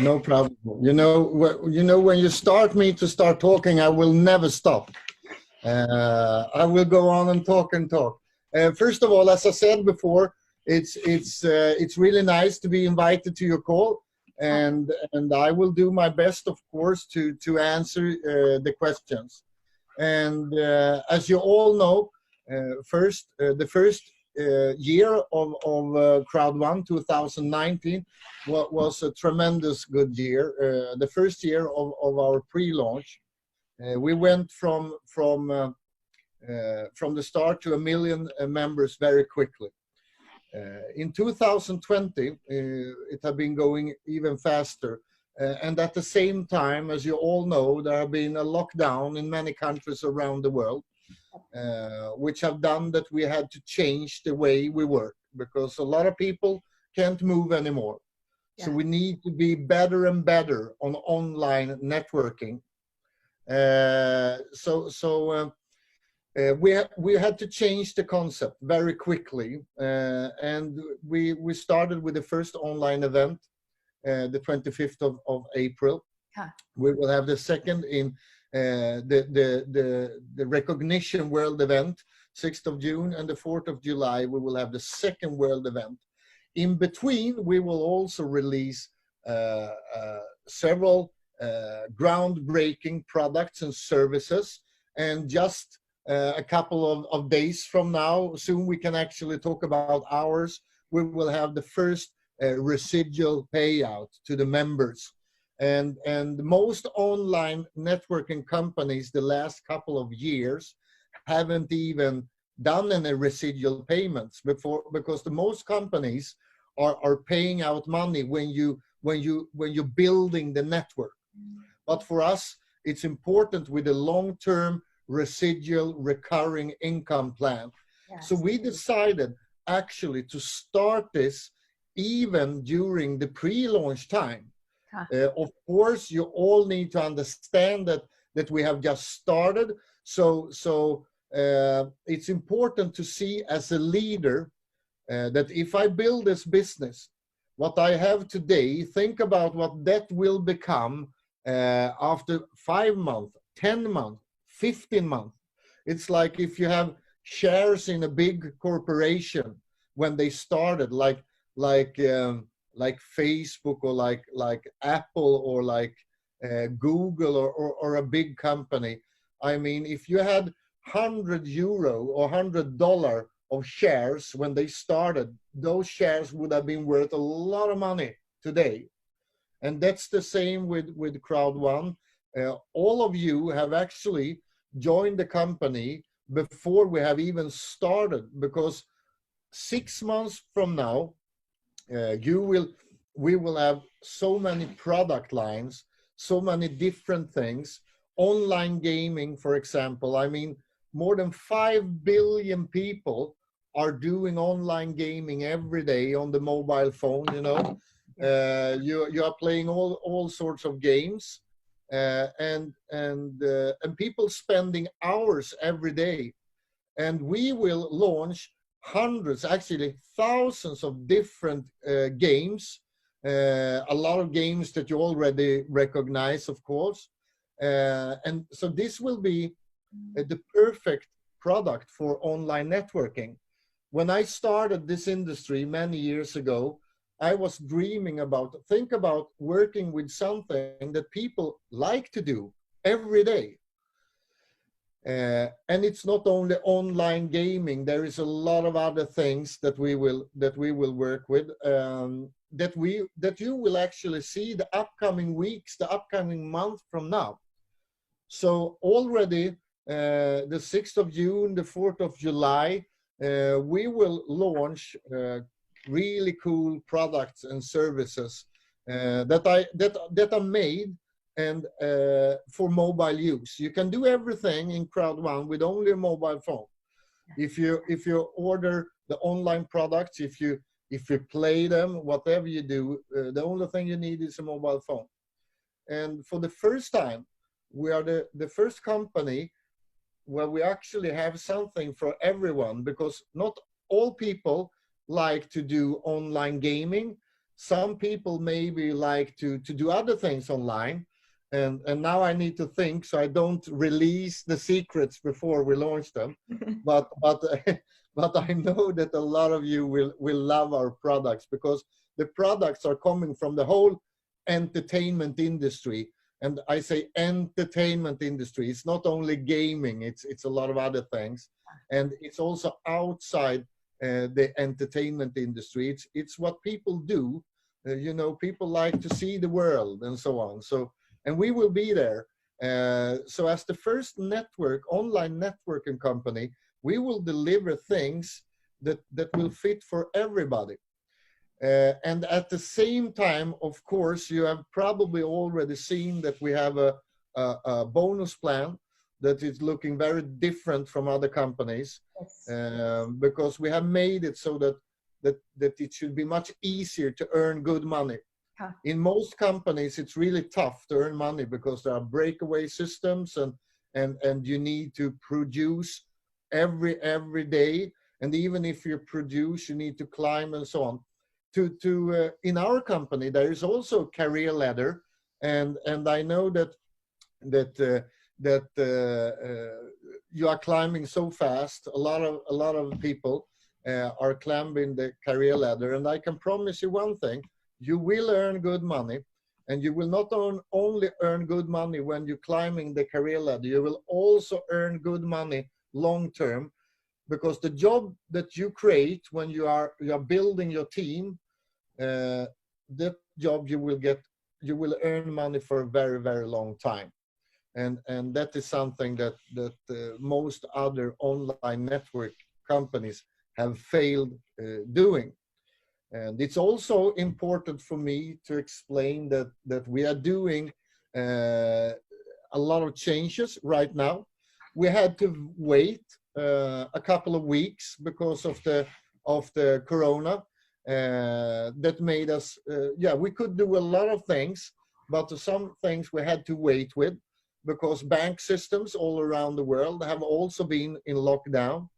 No problem. When you start me to start talking, I will never stop. I will go on and talk and talk. First of all, as I said before, it's really nice to be invited to your call, and I will do my best, of course, to answer the questions. And as you all know, the first year of Crowd One 2019 was a tremendous good year. The first year of our pre-launch, we went from the start to 1 million members very quickly. In 2020, it had been going even faster. And at the same time, as you all know, there have been a lockdown in many countries around the world, which have done that we had to change the way we work, because a lot of people can't move anymore. Yeah. So we need to be better and better on online networking. We had to change the concept very quickly, and we started with the first online event, the 25th of April. Huh. We will have the second in the recognition world event, 6th of June, and the 4th of July. We will have the second world event. In between, we will also release several groundbreaking products and services, and just a couple of days from now, soon we can actually talk about hours, we will have the first residual payout to the members. And most online networking companies the last couple of years haven't even done any residual payments before, because the most companies are paying out money when you're building the network. But for us, it's important with a long-term residual recurring income plan. Yes. So we decided actually to start this even during the pre-launch time. Huh. Of course, you all need to understand that we have just started. So it's important to see as a leader that if I build this business, what I have today, think about what that will become after 5 months, 10 months, 15 months. It's like if you have shares in a big corporation when they started, like Facebook or like Apple or like Google or a big company. I mean, if you had €100 or $100 of shares when they started, those shares would have been worth a lot of money today. And that's the same with Crowd One. All of you have actually joined the company before we have even started, because 6 months from now, we will have so many product lines, so many different things. Online gaming, for example, I mean, more than 5 billion people are doing online gaming every day on the mobile phone, you know. You are playing all sorts of games, and people spending hours every day. And we will launch hundreds, actually thousands of different games, a lot of games that you already recognize, of course. And so this will be the perfect product for online networking. When I started this industry many years ago, I was dreaming think about working with something that people like to do every day. And it's not only online gaming. There is a lot of other things that we will work with, that you will actually see the upcoming weeks, the upcoming month from now. So already the 6th of June, the 4th of July, we will launch really cool products and services that are made and for mobile use. You can do everything in Crowd One with only a mobile phone. If you order the online products, if you play them, whatever you do, the only thing you need is a mobile phone. And for the first time, we are the first company where we actually have something for everyone, because not all people like to do online gaming. some people maybe like to do other things online. And now I need to think, so I don't release the secrets before we launch them. But but I know that a lot of you will love our products, because the products are coming from the whole entertainment industry. And I say entertainment industry. It's not only gaming. It's a lot of other things, and it's also outside the entertainment industry. It's what people do. You know, people like to see the world and so on. So, and we will be there. So as the first online networking company, we will deliver things that will fit for everybody. And at the same time, of course, you have probably already seen that we have a bonus plan that is looking very different from other companies. Yes. Because we have made it so that it should be much easier to earn good money. Huh. In most companies, it's really tough to earn money because there are breakaway systems, and you need to produce every day. And even if you produce, you need to climb and so on. In our company, there is also a career ladder, and I know that you are climbing so fast. A lot of people are climbing the career ladder, and I can promise you one thing: you will earn good money, and you will not only earn good money when you're climbing the career ladder. You will also earn good money long term, because the job that you create when you are building your team, that job you will earn money for a very, very long time. And that is something that most other online network companies have failed doing. And it's also important for me to explain that we are doing a lot of changes right now. We had to wait a couple of weeks because of the corona. That made us, we could do a lot of things, but some things we had to wait with, because bank systems all around the world have also been in lockdown.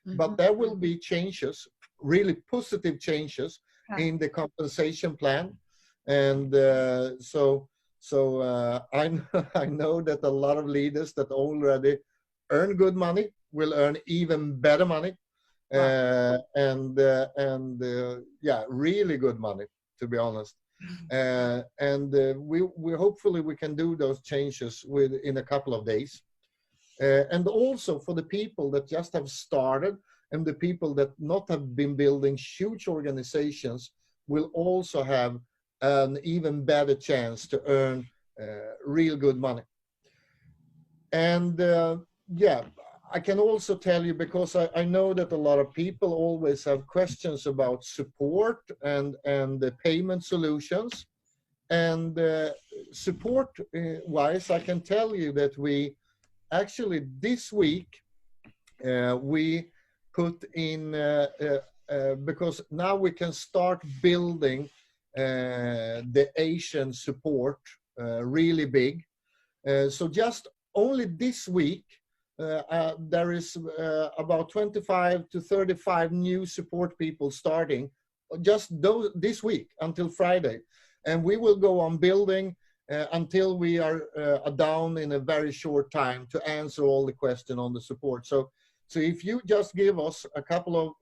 Mm-hmm. But there will be changes, really positive changes in the compensation plan. And so I know that a lot of leaders that already earn good money will earn even better money. Really good money, to be honest. We hopefully we can do those changes in a couple of days. And also for the people that just have started, and the people that not have been building huge organizations, will also have an even better chance to earn real good money. And I can also tell you, because I know that a lot of people always have questions about support and the payment solutions. And support wise, I can tell you that we actually this week we put in because now we can start building the Asian support really big. So just only this week, there is about 25 to 35 new support people starting just this week until Friday. And we will go on building until we are down in a very short time to answer all the questions on the support. So if you just give us a couple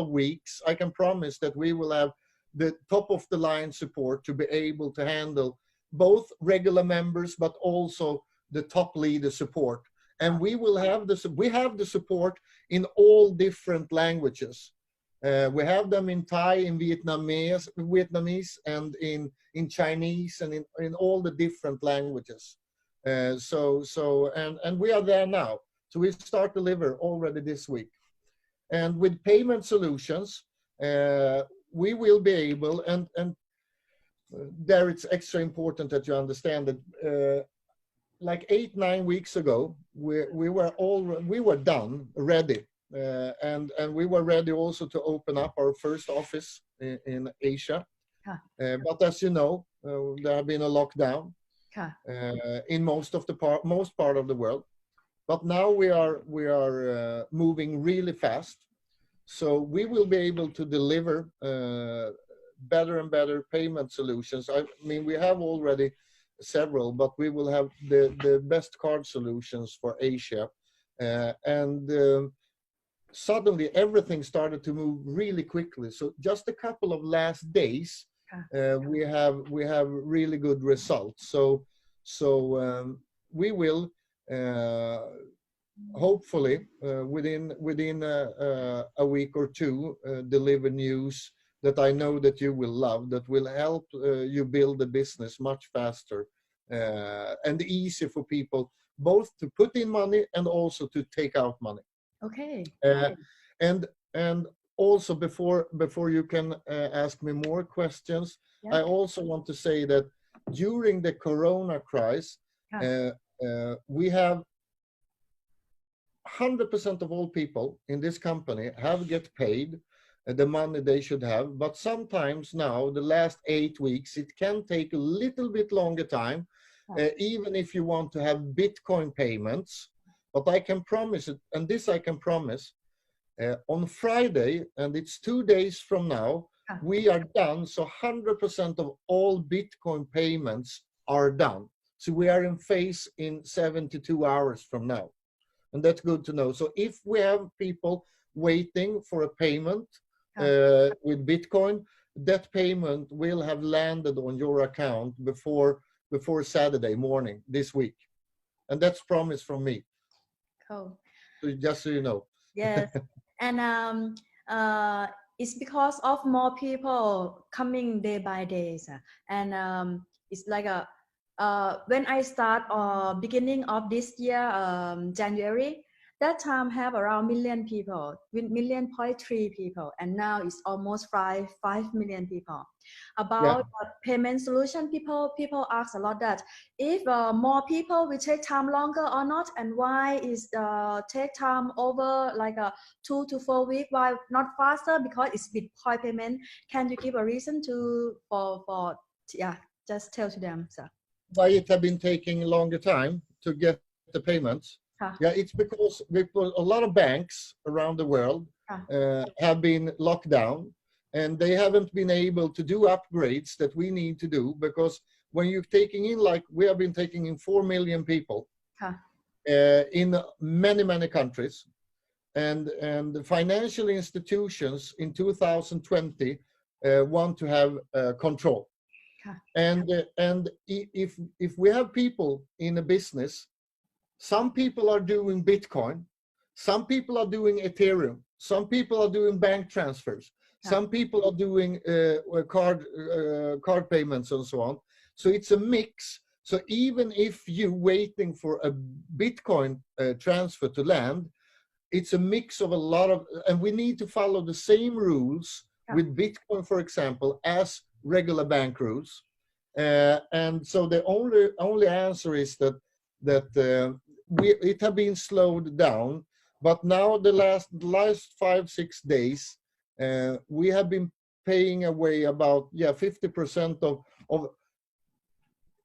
of weeks, I can promise that we will have the top of the line support to be able to handle both regular members, but also the top leader support. And we have the support in all different languages. We have them in Thai, in Vietnamese, and in Chinese, and in all the different languages. And we are there now. So we start deliver already this week. And with payment solutions, we will be able, and there it's extra important that you understand that like 8-9 weeks ago, we were done, ready. And we were ready also to open up our first office in Asia. But as you know, there have been a lockdown in most part of the world. But now we are moving really fast. So we will be able to deliver better and better payment solutions. I mean, we have already several, but we will have the best card solutions for Asia. And suddenly everything started to move really quickly. So just a couple of last days, we have really good results. So we will hopefully within a week or two deliver news that I know that you will love, that will help you build the business much faster and easy for people both to put in money and also to take out money. Okay. And also before you can ask me more questions, I also want to say that during the Corona crisis, we have 100% of all people in this company have get paid the money they should have, but sometimes now the last 8 weeks it can take a little bit longer time, even if you want to have Bitcoin payments. But I can promise it, and this I can promise, on Friday, and it's 2 days from now, we are done. So 100% of all Bitcoin payments are done. So we are in phase in 72 hours from now. And that's good to know. So if we have people waiting for a payment with Bitcoin, that payment will have landed on your account before Saturday morning this week. And that's promise from me. Cool. So just so you know. Yes. And it's because of more people coming day by day. And it's like when I start beginning of this year, January, that time have around million people, 1.3 people, and now it's almost 5 million people. About payment solution, people ask a lot that if more people will take time longer or not, and why is take time over like 2 to 4 weeks, why not faster? Because it's Bitcoin payment. Can you give a reason for just tell to them, sir? Why it have been taking a longer time to get the payments? It's because a lot of banks around the world have been locked down, and they haven't been able to do upgrades that we need to do, because when you're taking in, like we have been taking in 4 million people in many countries, and the financial institutions in 2020 want to have control. And if we have people in a business, some people are doing Bitcoin, some people are doing Ethereum, some people are doing bank transfers, some people are doing card payments and so on. So it's a mix. So even if you're waiting for a Bitcoin transfer to land, it's a mix of a lot of, and we need to follow the same rules with Bitcoin, for example, as regular bank rules. And so the only answer is that it have been slowed down, but now the last 5-6 days we have been paying away about 50% of.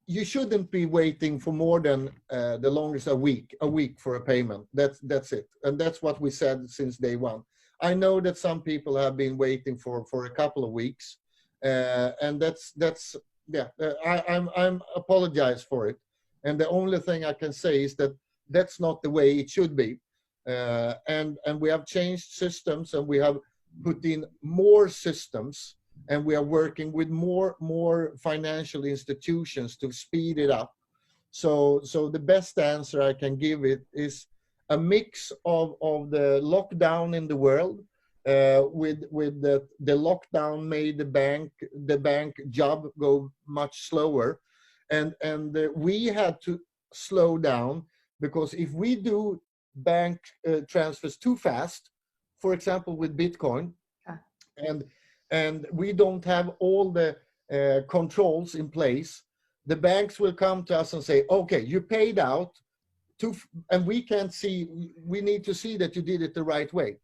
You shouldn't be waiting for more than the longest a week for a payment. That's it, and that's what we said since day one. I know that some people have been waiting for a couple of weeks, and that's. I'm apologize for it, and the only thing I can say is that that's not the way it should be, and we have changed systems, and we have put in more systems, and we are working with more financial institutions to speed it up. So the best answer I can give it is a mix of the lockdown in the world. With the lockdown made the bank job go much slower, and we had to slow down, because if we do bank transfers too fast, for example with Bitcoin, and we don't have all the controls in place, the banks will come to us and say, okay, you paid out and we can't see, we need to see that you did it the right way.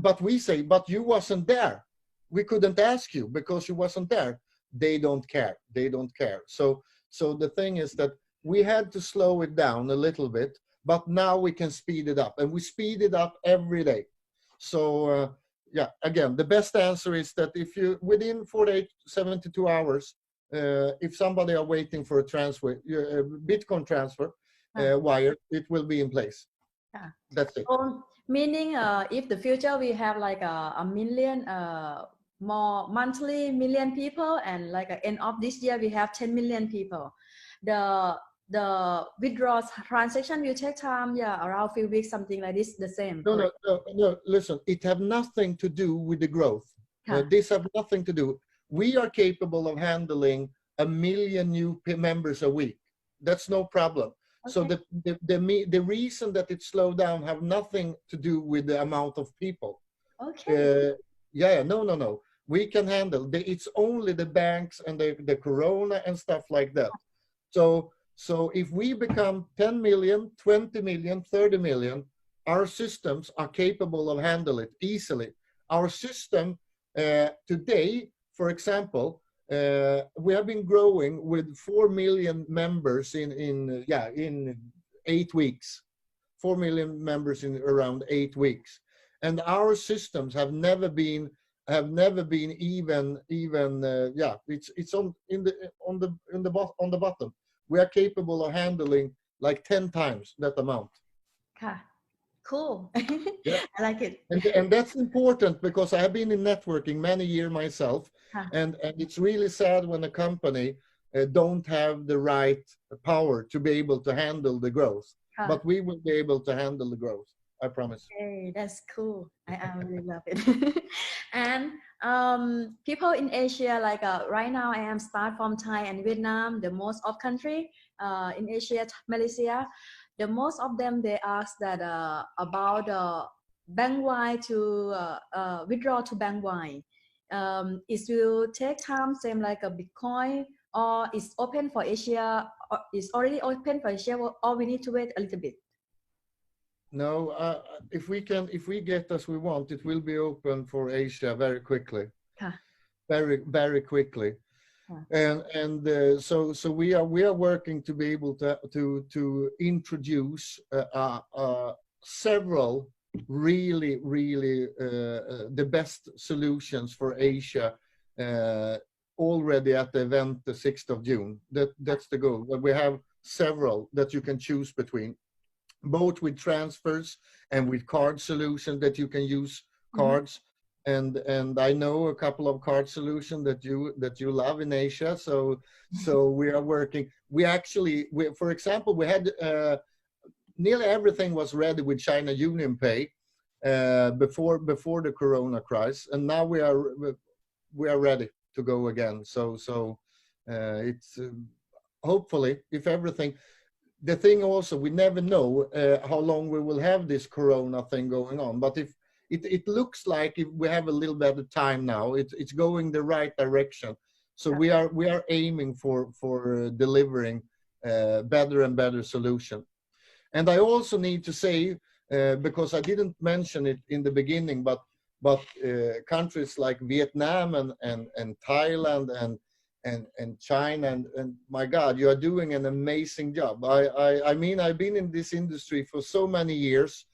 But we say, but you wasn't there. We couldn't ask you because you wasn't there. They don't care. So the thing is that we had to slow it down a little bit, but now we can speed it up, and we speed it up every day. So yeah, again, the best answer is that if you within 48, 72 hours, if somebody are waiting for a transfer, Bitcoin transfer wire, it will be in place. Yeah. That's it. So, meaning if the future we have like a million more monthly million people, and like at end of this year we have 10 million people, the withdrawal transaction will take time, yeah, around few weeks, something like this, the same. No, listen, it have nothing to do with the growth. This have nothing to do. We are capable of handling 1 million new members a week. That's no problem. Okay. So the reason that it slowed down have nothing to do with the amount of people. Okay. No. We can handle. It's only the banks and the corona and stuff like that. So if we become 10 million, 20 million, 30 million, our systems are capable of handling it easily. Our system today, for example, we have been growing with 4 million members in 8 weeks. 4 million members in around 8 weeks, and our systems have never been even it's on the bottom. We are capable of handling like 10 times that amount. Cool. Yeah. I like it. And that's important because I have been in networking many years myself, and it's really sad when a company don't have the right power to be able to handle the growth. But we will be able to handle the growth. I promise. Hey, that's cool. I really love it. And people in Asia, like right now, I am start from Thai and Vietnam, the most of country in Asia, Malaysia. The most of them, they ask that about bank wide to withdraw to bank wide. It will take time, same like a Bitcoin, or it's open for Asia, or it's already open for Asia, or we need to wait a little bit. No, if we get as we want, it will be open for Asia very quickly, very quickly, and so we are working to be able to introduce several really the best solutions for Asia already at the event the 6th of June. That's the goal. But we have several that you can choose between, both with transfers and with card solutions that you can use cards. And I know a couple of card solutions that you love in Asia. So we are working. For example, we had nearly everything was ready with China Union Pay before the Corona crisis, and now we are ready to go again. So it's hopefully, if everything. The thing also, we never know how long we will have this Corona thing going on. But if it looks like if we have a little bit of time now, it's going the right direction. So we are aiming for delivering better and better solution. And I also need to say, because I didn't mention it in the beginning, but countries like Vietnam and Thailand and China and my God, you are doing an amazing job. I mean, I've been in this industry for so many years,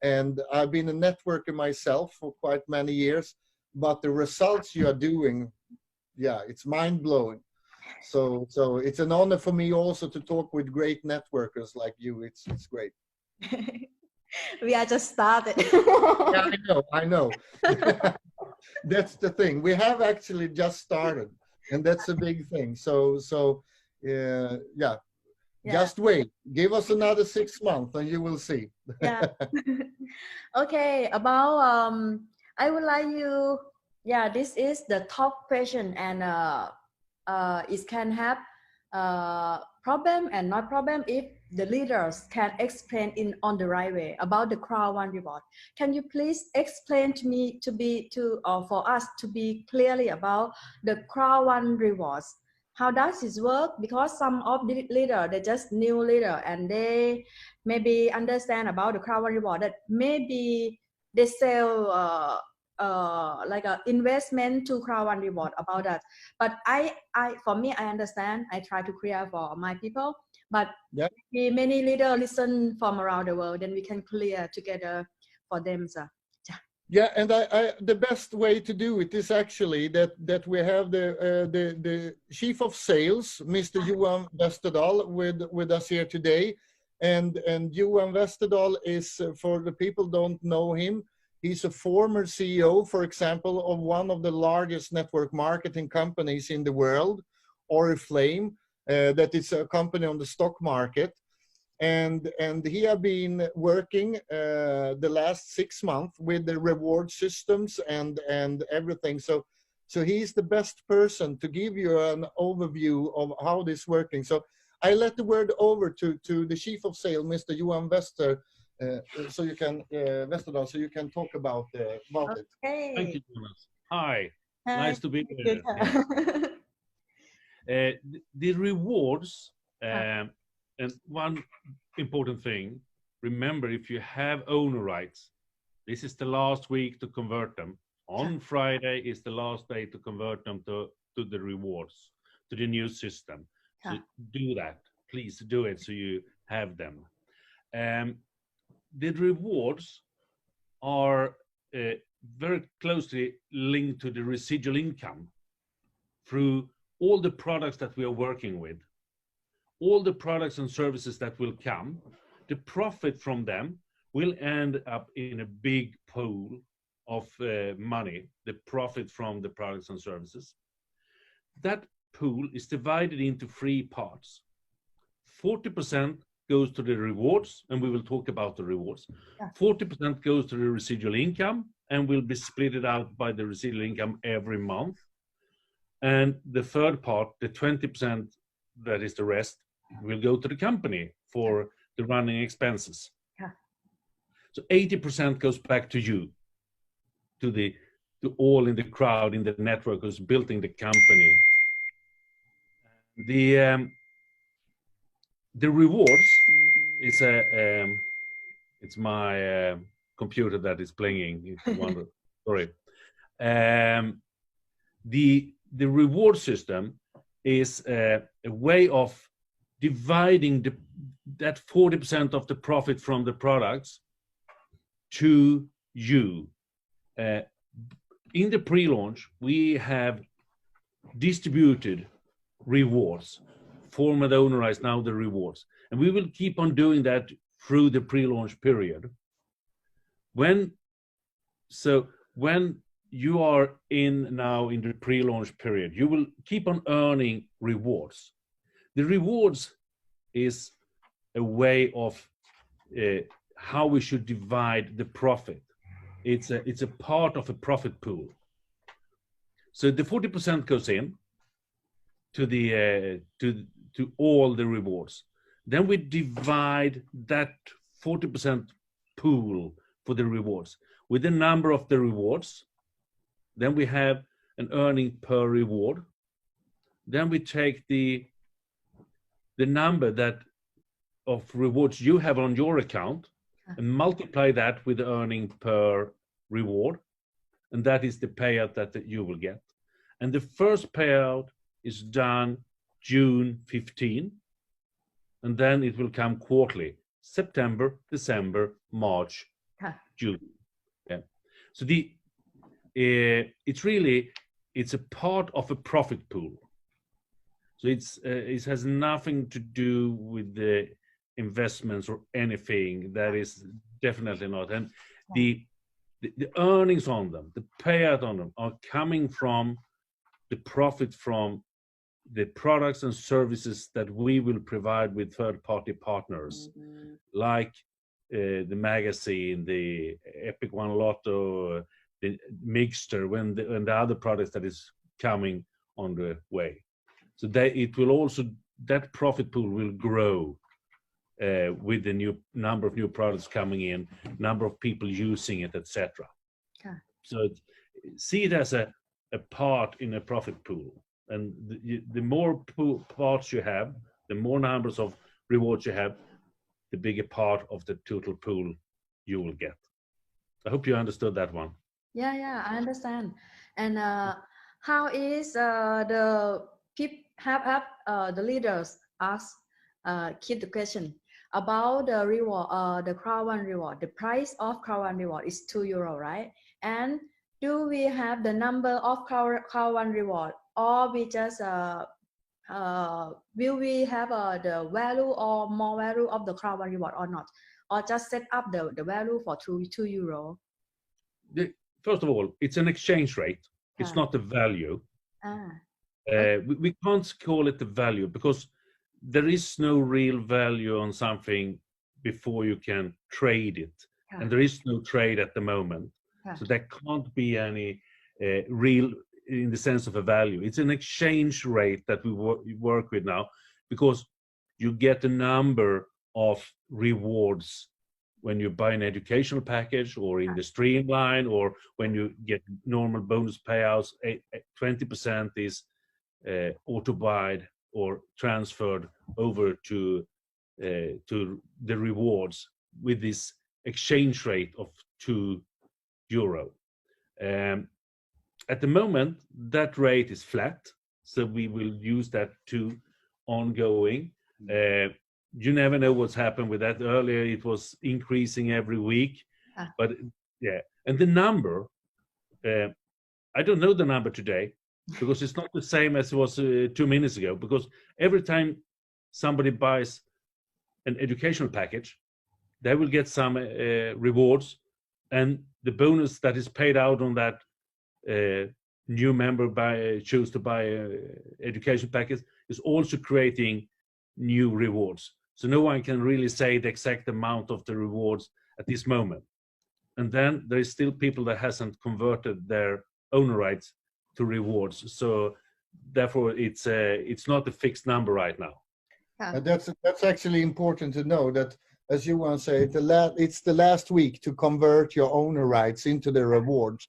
and I've been a networker myself for quite many years, but the results you are doing, it's mind-blowing. So it's an honor for me also to talk with great networkers like you. It's great. We are just started. Yeah, I know. That's the thing. We have actually just started. And that's a big thing. So just wait. Give us another 6 months and you will see. Yeah. Okay, about I would like you, this is the top question, and it can have problem and not problem if the leaders can explain on the right way about the crowd one reward. Can you please explain to me for us to be clearly about the crowd one rewards? How does this work? Because some of the leader, they just new leader and they maybe understand about the crowd one reward, that maybe they sell like a investment to crowd one reward about that. But for me, I understand. I try to clear for my people. But many leaders listen from around the world, then we can clear together for them. So, Yeah, and the best way to do it is actually that we have the chief of sales, Mr. Johan Westerdahl, with us here today, and Johan Westerdahl is, for the people don't know him, he's a former CEO, for example, of one of the largest network marketing companies in the world, Oriflame, that is a company on the stock market. And he have been working the last 6 months with the reward systems and everything. So he's the best person to give you an overview of how this is working. So I let the word over to the chief of sales, Mr. Johan so you can Westerdahl, so you can talk about it. Okay. Thank you, Jonas. Hi. Hi. Nice to be here. The rewards, and one important thing, remember, if you have owner rights, this is the last week to convert them. On Friday is the last day to convert them to the rewards, to the new system. So do that. Please do it so you have them. The rewards are very closely linked to the residual income through all the products that we are working with. All the products and services that will come, the profit from them will end up in a big pool of money, the profit from the products and services. That pool is divided into 3 parts. 40% goes to the rewards, and we will talk about the rewards. 40% goes to the residual income, and will be split out by the residual income every month. And the third part, the 20%, that is the rest, will go to the company for the running expenses. So 80% goes back to you, to all in the crowd, in the network who's building the company. The rewards is it's my computer that is playing. If you wonder, sorry. The reward system is a way of dividing that 40% of the profit from the products to you. In the pre-launch, we have distributed rewards, former owner rights, now the rewards. And we will keep on doing that through the pre-launch period. When you are now in the pre-launch period, you will keep on earning rewards. The rewards is a way of how we should divide the profit. It's a part of a profit pool. So the 40% goes in to all the rewards. Then we divide that 40% pool for the rewards with the number of the rewards. Then we have an earning per reward. Then we take the number of rewards you have on your account and multiply that with the earning per reward. And that is the payout that you will get. And the first payout is done June 15. And then it will come quarterly, September, December, March, June. Yeah. So it's a part of a profit pool. So it has nothing to do with the investments or anything. That is definitely not. And the earnings on them, the payout on them, are coming from the profit from the products and services that we will provide with third-party partners, like the magazine, the Epic One Lotto, the mixture, and the other products that is coming on the way. So that profit pool will grow with the new number of new products coming in, number of people using it, etc. So see it as a part in a profit pool. And the more parts you have, the more numbers of rewards you have, the bigger part of the total pool you will get. I hope you understood that one. Yeah, I understand. And how is the people have the leaders keep the question about the reward, the Crown One reward. The price of Crown One reward is €2, right? And do we have the number of Car1 reward, or we just will we have the value or more value of the Car1 reward or not, or just set up the value for two euro? First of all, it's an exchange rate. It's not the value. We can't call it the value because there is no real value on something before you can trade it. And there is no trade at the moment. So there can't be any real in the sense of a value. It's an exchange rate that we work with now because you get a number of rewards when you buy an educational package or in the streamline, or when you get normal bonus payouts. 20% is auto-buyed or transferred over to the rewards with this exchange rate of €2. At the moment, that rate is flat, so we will use that to ongoing. You never know what's happened with that. Earlier, it was increasing every week, but yeah. And the number, I don't know the number today because it's not the same as it was 2 minutes ago. Because every time somebody buys an educational package, they will get some rewards, and the bonus that is paid out on that new member choose to buy education package is also creating new rewards. So no one can really say the exact amount of the rewards at this moment. And then there is still people that hasn't converted their owner rights to rewards. So therefore, it's not a fixed number right now. That's actually important to know that, as Johan said, it's the last week to convert your owner rights into the rewards.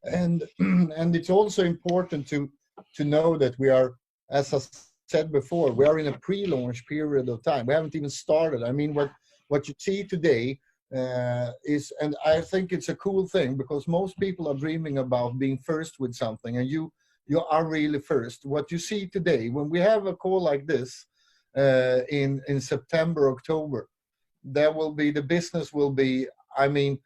And it's also important to know that we are, as I said before, we are in a pre-launch period of time. We haven't even started. I mean, what you see today is, and I think it's a cool thing because most people are dreaming about being first with something, and you are really first. What you see today, when we have a call like this in September, October, the business will be, I mean,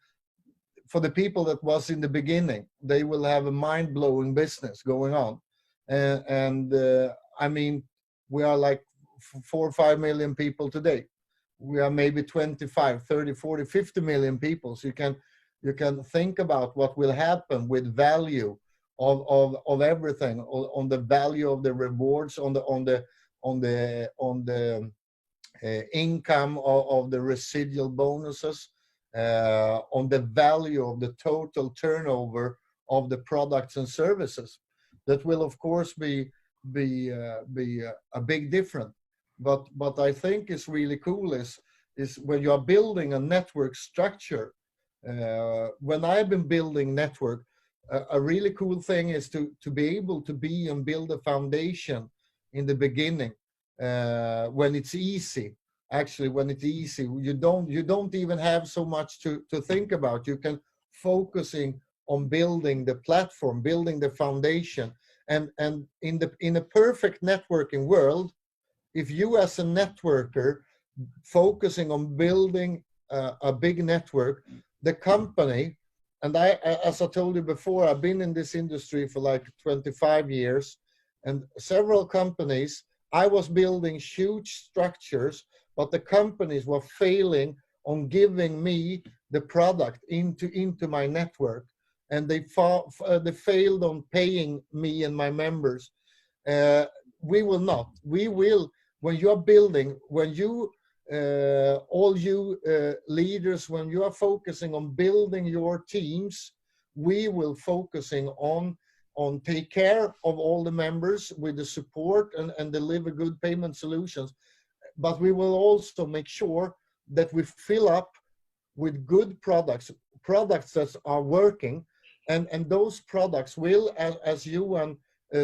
for the people that was in the beginning, they will have a mind-blowing business going on. I mean, we are like 4 or 5 million people today. We are maybe 25, 30, 40, 50 million people. So you can think about what will happen with value of everything, on the value of the rewards, on the income of the residual bonuses, on the value of the total turnover of the products and services. That will, of course, be a big difference. But I think is really cool is when you are building a network structure. When I've been building network, a really cool thing is to be able to be and build a foundation in the beginning when it's easy. Actually, when it's easy, you don't even have so much to think about. You can focusing on building the platform, building the foundation, and in a perfect networking world, if you as a networker focusing on building a big network, the company, and as I told you before, I've been in this industry for like 25 years, and several companies, I was building huge structures, but the companies were failing on giving me the product into my network, and they failed on paying me and my members. We will not. We will, when you are building, when you, all you leaders, when you are focusing on building your teams, we will focusing on take care of all the members with the support and deliver good payment solutions. But we will also make sure that we fill up with good products that are working, and those products will, as Johan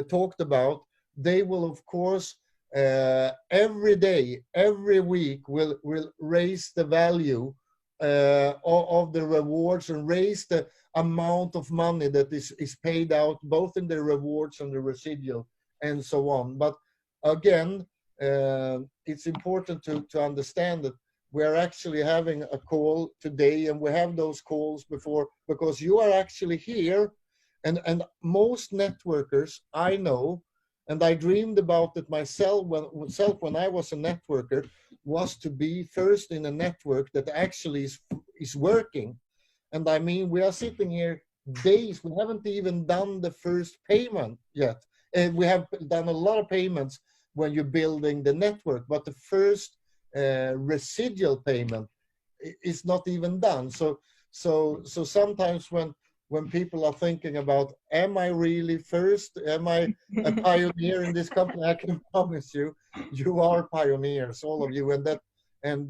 talked about, they will of course every day, every week will raise the value of the rewards and raise the amount of money that is paid out, both in the rewards and the residual and so on. But again, it's important to understand we're actually having a call today, and we have those calls before, because you are actually here. And most networkers I know, and I dreamed about it myself when I was a networker, was to be first in a network that actually is working. And I mean, we are sitting here days, we haven't even done the first payment yet. And we have done a lot of payments when you're building the network, but the first residual payment is not even done. So sometimes when people are thinking about, am I really first? Am I a pioneer in this company? I can promise you, you are pioneers, all of you, and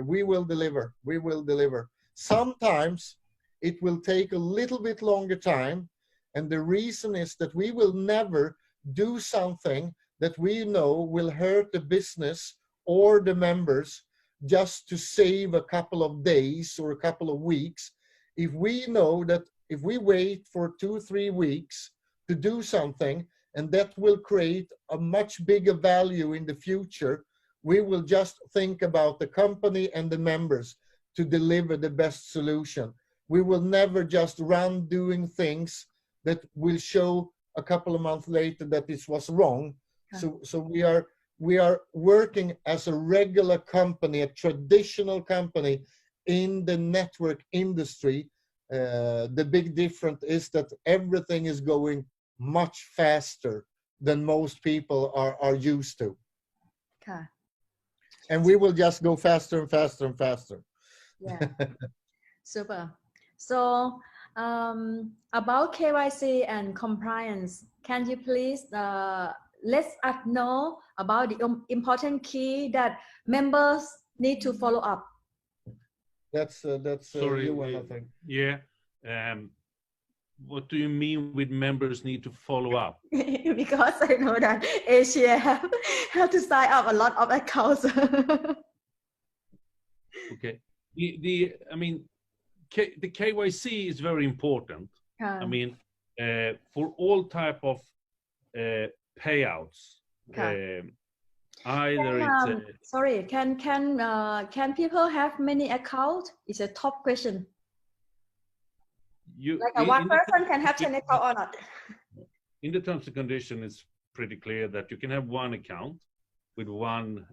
we will deliver. We will deliver. Sometimes it will take a little bit longer time, and the reason is that we will never do something that we know will hurt the business or the members just to save a couple of days or a couple of weeks. If we know that if we wait for 2-3 weeks to do something, and that will create a much bigger value in the future, we will just think about the company and the members to deliver the best solution. We will never just run doing things that will show a couple of months later that this was wrong. So we are working as a regular company, a traditional company in the network industry. The big difference is that everything is going much faster than most people are used to. Okay. And we will just go faster and faster and faster. Yeah. Super. So about KYC and compliance, can you please let us know about the important key that members need to follow up? That's Sorry, Johan, I think. Yeah. What do you mean with members need to follow up? Because I know that Asia have to sign up a lot of accounts. Okay. I mean, the KYC is very important. I mean, for all type of payouts. Either it's sorry, can people have many accounts? It's a top question. Like one person can have 10 accounts or not? In the terms and conditions, it's pretty clear that you can have one account with one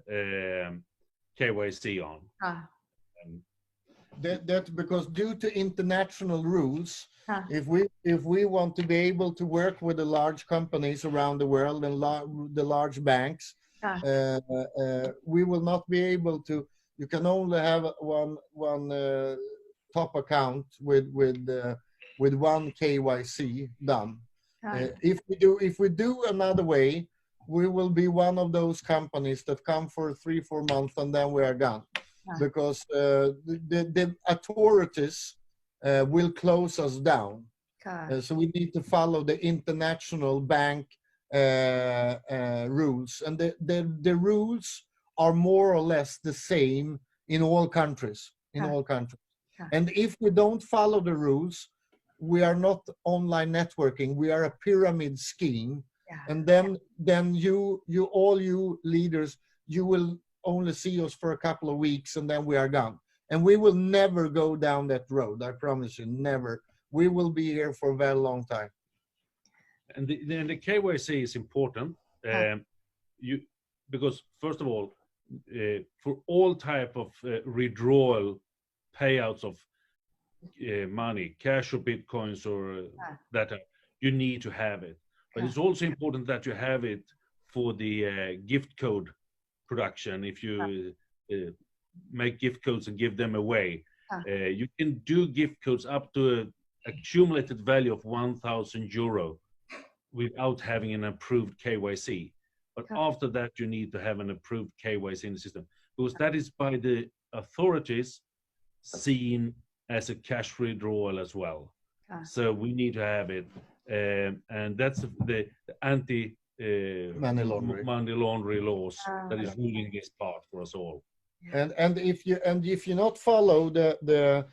KYC on. That because due to international rules, if we want to be able to work with the large companies around the world and the large banks, we will not be able to. You can only have one top account with one KYC done. If we do another way, we will be one of those companies that come for 3-4 months and then we are gone. Because the authorities will close us down. So we need to follow the international bank rules. And the rules are more or less the same in all countries. And if we don't follow the rules, we are not online networking. We are a pyramid scheme. And then you all you leaders, you will only see us for a couple of weeks and then we are gone. And we will never go down that road. I promise you, never. We will be here for a very long time. And the KYC is important. Because first of all, for all type of withdrawal payouts of money, cash or bitcoins or that, you need to have it. But it's also important that you have it for the gift code production. If you make gift codes and give them away, you can do gift codes up to an accumulated value of 1,000 euro without having an approved KYC. But after that, you need to have an approved KYC in the system, because that is by the authorities seen as a cash withdrawal as well. So we need to have it, and that's the anti money laundering laws that is ruling this part for us all. And if you not follow the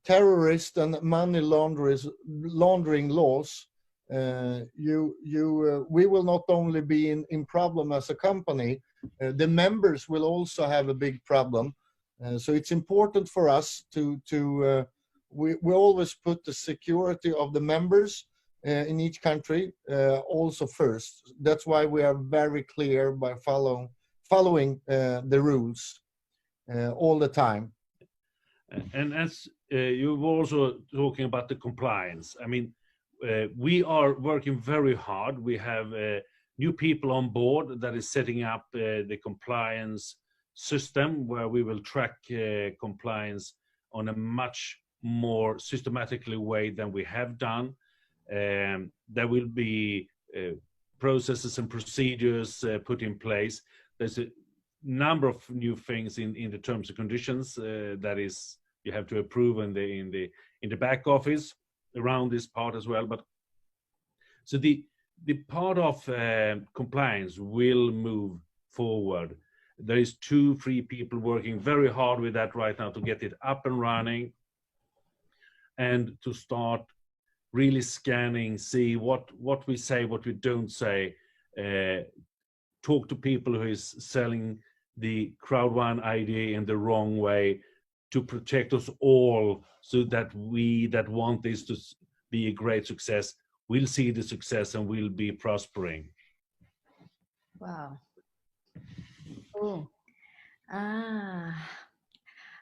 terrorist and money laundering laws, we will not only be in problem as a company, the members will also have a big problem, So it's important for us we always put the security of the members in each country also first. That's why we are very clear by following the rules all the time. And as you were also talking about the compliance, I mean, we are working very hard. We have new people on board that is setting up the compliance system where we will track compliance on a much more systematically way than we have done. There will be processes and procedures put in place. There's a number of new things in the terms and conditions that is you have to approve in the back office around this part as well. But so the part of compliance will move forward. There is 2-3 people working very hard with that right now to get it up and running and to start really scanning, see what we say, what we don't say, talk to people who is selling the crowd1 idea in the wrong way, to protect us all, so that we that want this to be a great success will see the success and will be prospering. Wow. Oh.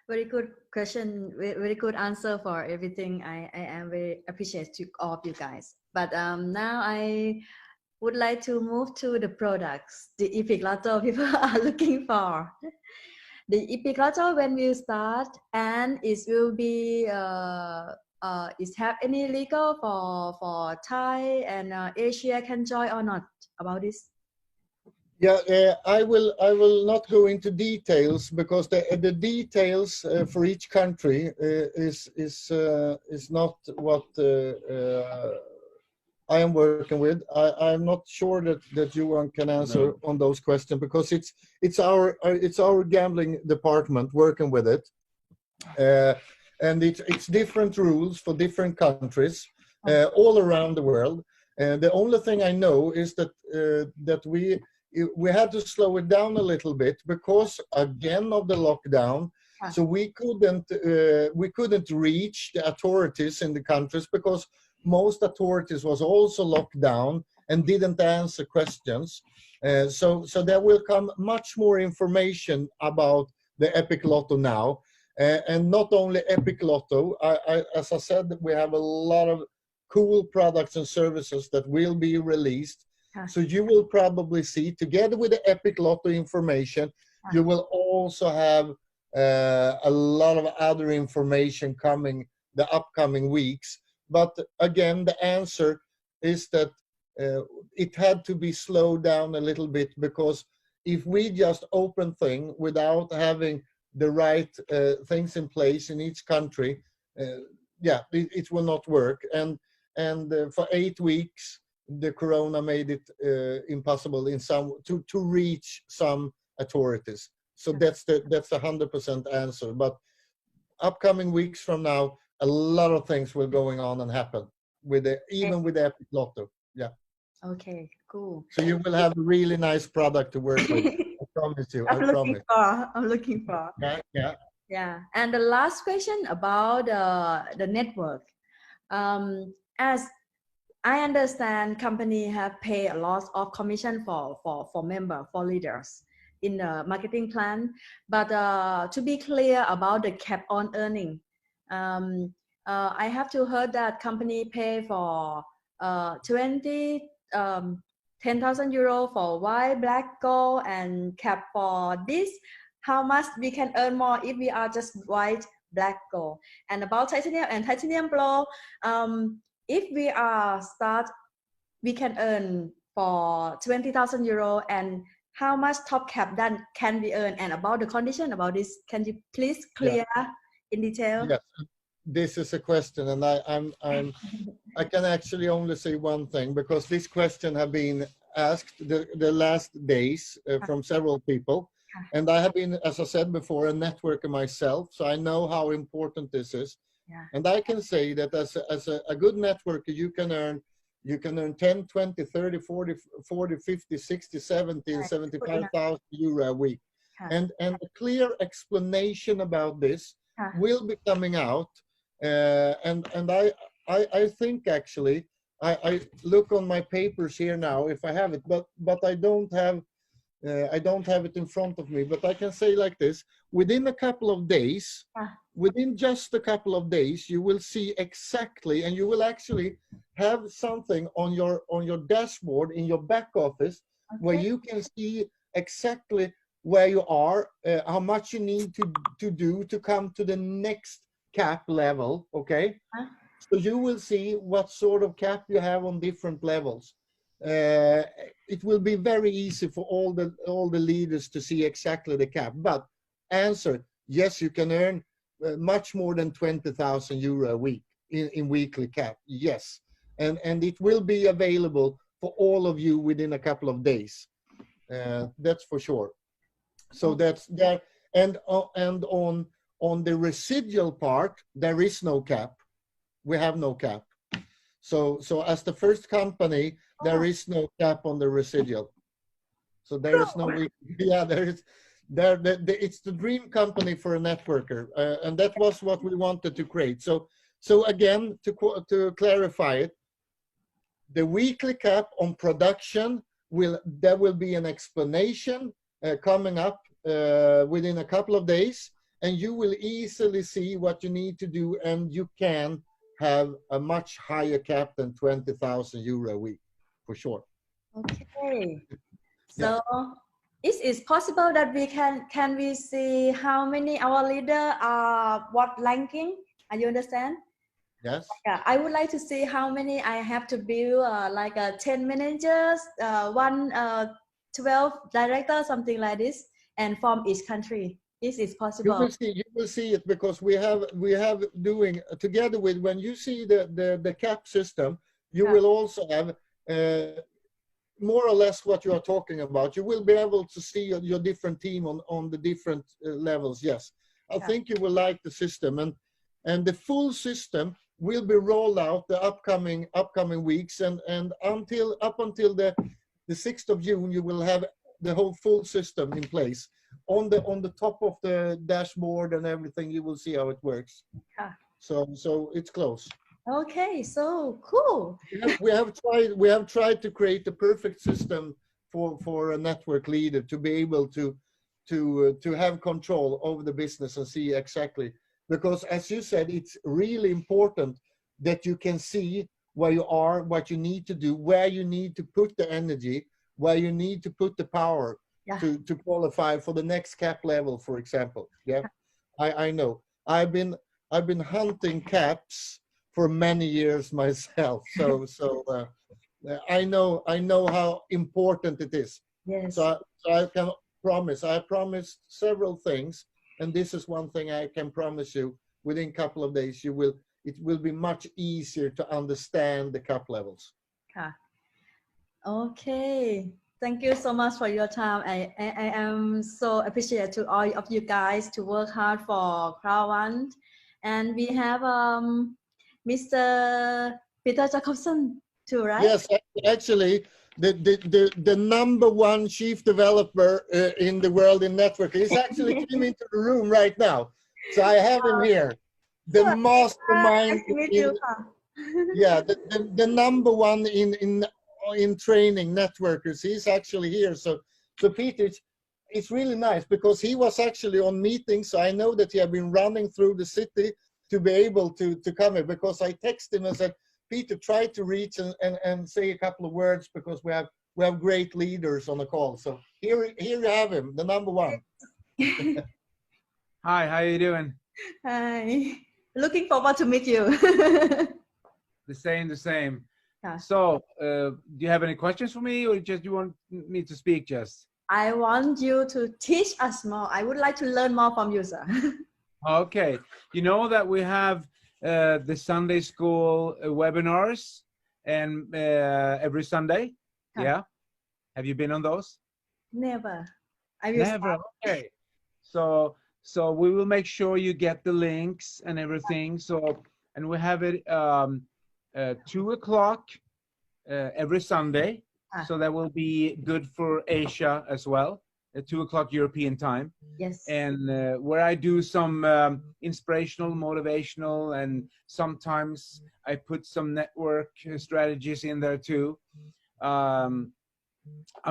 Very good question, very good answer for everything. I am very appreciative to all of you guys. But now I would like to move to the products the Epic Lotto people are looking for. The Epic Lotto, when we start, and it will be is have any legal for Thai and Asia can join or not about this? Yeah, I will not go into details because the details for each country is not what I am working with. I'm not sure that Johan can answer on those questions because it's our gambling department working with it, and it's different rules for different countries all around the world. The only thing I know is that we had to slow it down a little bit because again of the lockdown. So we couldn't reach the authorities in the countries because most authorities was also locked down and didn't answer questions. So there will come much more information about the Epic Lotto now. And not only Epic Lotto, as I said, we have a lot of cool products and services that will be released. So you will probably see, together with the Epic Lotto information, you will also have a lot of other information coming the upcoming weeks. But again, the answer is that it had to be slowed down a little bit because if we just open things without having the right things in place in each country, it will not work. And for 8 weeks, the corona made it impossible to reach some authorities. So that's the 100% answer. But upcoming weeks from now, a lot of things will going on and happen even with the Epic Lotto. Yeah. Okay, cool. So you will have a really nice product to work with. I promise you. I'm looking for. Yeah. And the last question about the network. As I understand, company have paid a lot of commission for member, for leaders in the marketing plan. But to be clear about the cap on earning, I have to heard that company pay for 10,000 euro for white, black, gold, and cap for this. How much we can earn more if we are just white, black, gold? And about titanium and titanium pro, if we are start, we can earn for 20,000 euro, and how much top cap then can we earn? And about the condition about this, can you please clear in detail? Yes, this is a question, and I can actually only say one thing because this question have been asked the last days from several people, and I have been, as I said before, a networker myself, so I know how important this is. And I can say that as a good networker, you can earn 10, 20, 30, 40, 50, 60, 70, 75,000 euro a week. and a clear explanation about this will be coming out. And I think actually I look on my papers here now if I have it, but I don't have it in front of me. But I can say like this: within a couple of days, within just a couple of days, you will see exactly, and you will actually have something on your dashboard in your back office where you can see exactly where you are, how much you need to do to come to the next cap level. Okay, so you will see what sort of cap you have on different levels. It will be very easy for all the leaders to see exactly the cap. But answer: yes, you can earn much more than 20,000 euro a week in weekly cap. Yes, and it will be available for all of you within a couple of days. That's for sure. So that's there. And on the residual part, there is no cap. We have no cap. So as the first company, there is no cap on the residual. So there is no way. Yeah, there is. It's the dream company for a networker, and that was what we wanted to create. So again, to clarify it, the weekly cap on production there will be an explanation coming up within a couple of days, and you will easily see what you need to do, and you can have a much higher cap than 20,000 euro a week, for sure. Okay. So is it possible that we can we see how many our leader are what ranking? Are you understand? Yes. Yeah, I would like to see how many I have to build, like 10 managers, 12 directors, something like this, and from each country. This is possible. You will see it, because we have doing together with, when you see the cap system, you will also have more or less what you are talking about. You will be able to see your different team on the different levels. Yes, I think you will like the system, and the full system will be rolled out the upcoming weeks, and up until the 6th of June, you will have the whole full system in place. On the top of the dashboard and everything, you will see how it works. So it's close. Okay, so cool. We have tried to create the perfect system for a network leader to be able to have control over the business and see exactly, because as you said, it's really important that you can see where you are, what you need to do, where you need to put the energy, where you need to put the power to qualify for the next cap level, for example. Yeah, I know. I've been hunting caps for many years myself, so I know how important it is. Yes. So I can promise. I promised several things, and this is one thing I can promise you. Within a couple of days, it will be much easier to understand the cap levels. Okay. Thank you so much for your time. I am so appreciative to all of you guys to work hard for Crowd. And we have Mr. Peter Jakobsson too, right? Yes, actually, the number one chief developer in the world in networking is actually came into the room right now. So I have him here. The mastermind. The number one in training networkers. He's actually here. So Peter, it's really nice, because he was actually on meetings. So I know that he had been running through the city to be able to come here, because I texted him and said, Peter, try to reach and say a couple of words, because we have great leaders on the call. So here you have him, the number one. Hi, how are you doing? Hi. Looking forward to meet you. The same. So, do you have any questions for me, or just you want me to speak just? I want you to teach us more. I would like to learn more from you, sir. Okay. You know that we have the Sunday school webinars and every Sunday? Yeah. Have you been on those? Never. Never. Okay. So we will make sure you get the links and everything. So, and we have it 2 o'clock every Sunday. So that will be good for Asia as well. at 2 o'clock European time. Yes. And where I do some inspirational, motivational, and sometimes I put some network strategies in there too. I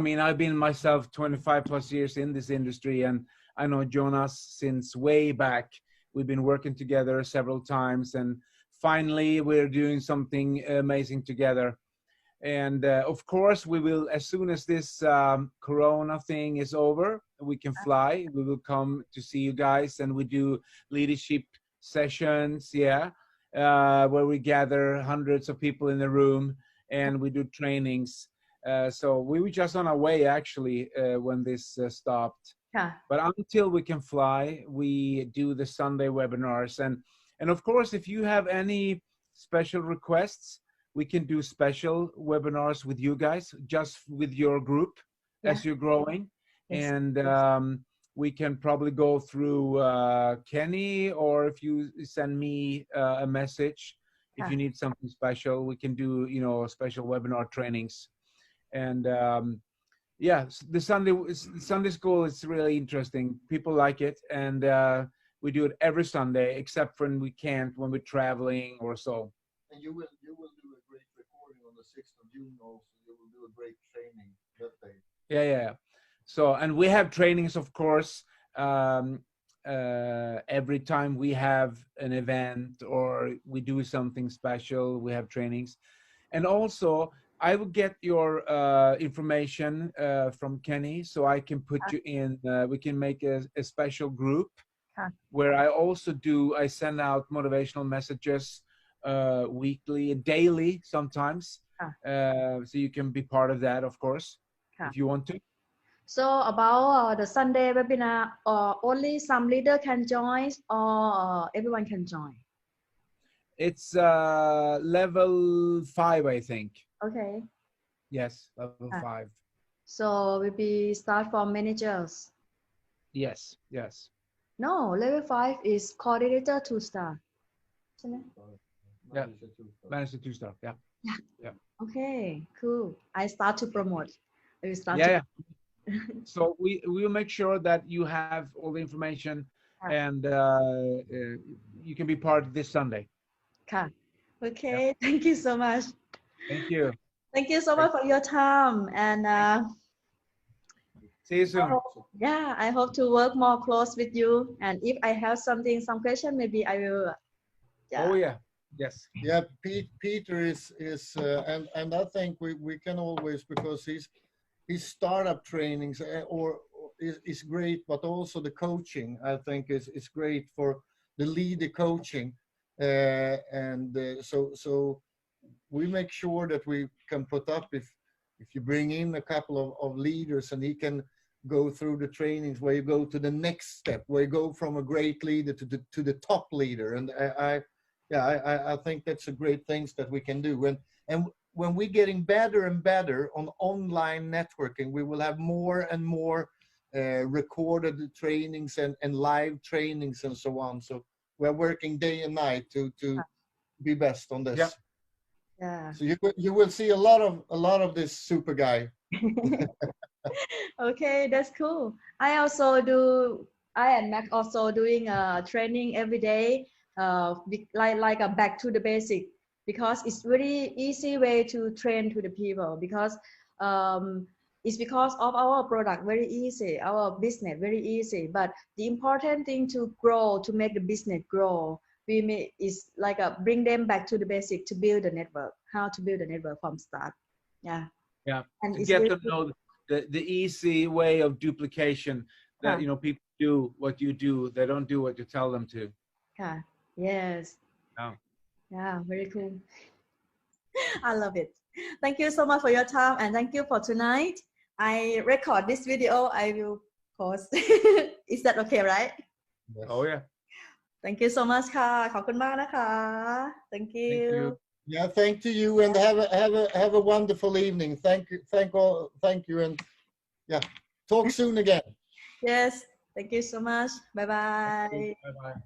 mean, I've been myself 25 plus years in this industry, and I know Jonas since way back. We've been working together several times, and finally we're doing something amazing together. And of course, we will, as soon as this Corona thing is over, we can fly. We will come to see you guys, and we do leadership sessions, yeah, where we gather hundreds of people in the room, and we do trainings. So we were just on our way, actually, when this stopped. Yeah. But until we can fly, we do the Sunday webinars. And of course, if you have any special requests, we can do special webinars with you guys, just with your group as you're growing. Yes. And we can probably go through Kenny, or if you send me a message, if you need something special, we can do, you know, special webinar trainings. And yeah, the Sunday school is really interesting. People like it, and we do it every Sunday, except when we can't, when we're traveling or so. And you will do a great recording on the 6th of June also. You will do a great training that day. Yeah. So, and we have trainings, of course, every time we have an event or we do something special, we have trainings. And also, I will get your information from Kenny, so I can put you in, we can make a special group where I send out motivational messages weekly, daily sometimes. So you can be part of that, of course, if you want to. So about the Sunday webinar, only some leader can join, or everyone can join? It's level 5, I think. Okay. Yes, level 5. So will be start from managers? Yes. No, level 5 is coordinator 2-star. Yeah, manager 2-star. Yeah. Okay, cool. I start to promote. I will start. Yeah. So we will make sure that you have all the information, and you can be part of this Sunday. Okay. Thank you so much. Thank you. Thank you so much for your time, and see you soon. I hope to work more close with you. And if I have some question, maybe I will. Oh yeah. Yes. Yeah, Peter is and I think we can always, because his startup trainings is great, but also the coaching I think is great for the leader coaching, so we make sure that we can put up, if you bring in a couple of leaders, and he can go through the trainings where you go to the next step, where you go from a great leader to the top leader. And I think that's a great things that we can do. And when we're getting better and better on online networking, we will have more and more recorded trainings and live trainings and so on. So we're working day and night to be best on this. Yeah. So you will see a lot of this super guy. Okay, that's cool. I and Mac also doing training every day, like a back to the basic, because it's really easy way to train to the people, because it's because of our product very easy, our business very easy. But the important thing to grow, to make the business grow, is like bring them back to the basic, to build a network, how to build a network from start. Yeah. And to get them know the easy way of duplication, that people do what you do, they don't do what you tell them to. Yes. Oh. Yeah, very cool. I love it. Thank you so much for your time, and thank you for tonight. I record this video, I will post. Is that okay, right? Yes. Oh yeah. Thank you so much ค่ะ ขอบคุณมากนะคะ Thank you. Thank you. Yeah, thank to you, and have a wonderful evening. Thank you, and talk soon again. Yes, thank you so much. Bye bye. Bye bye.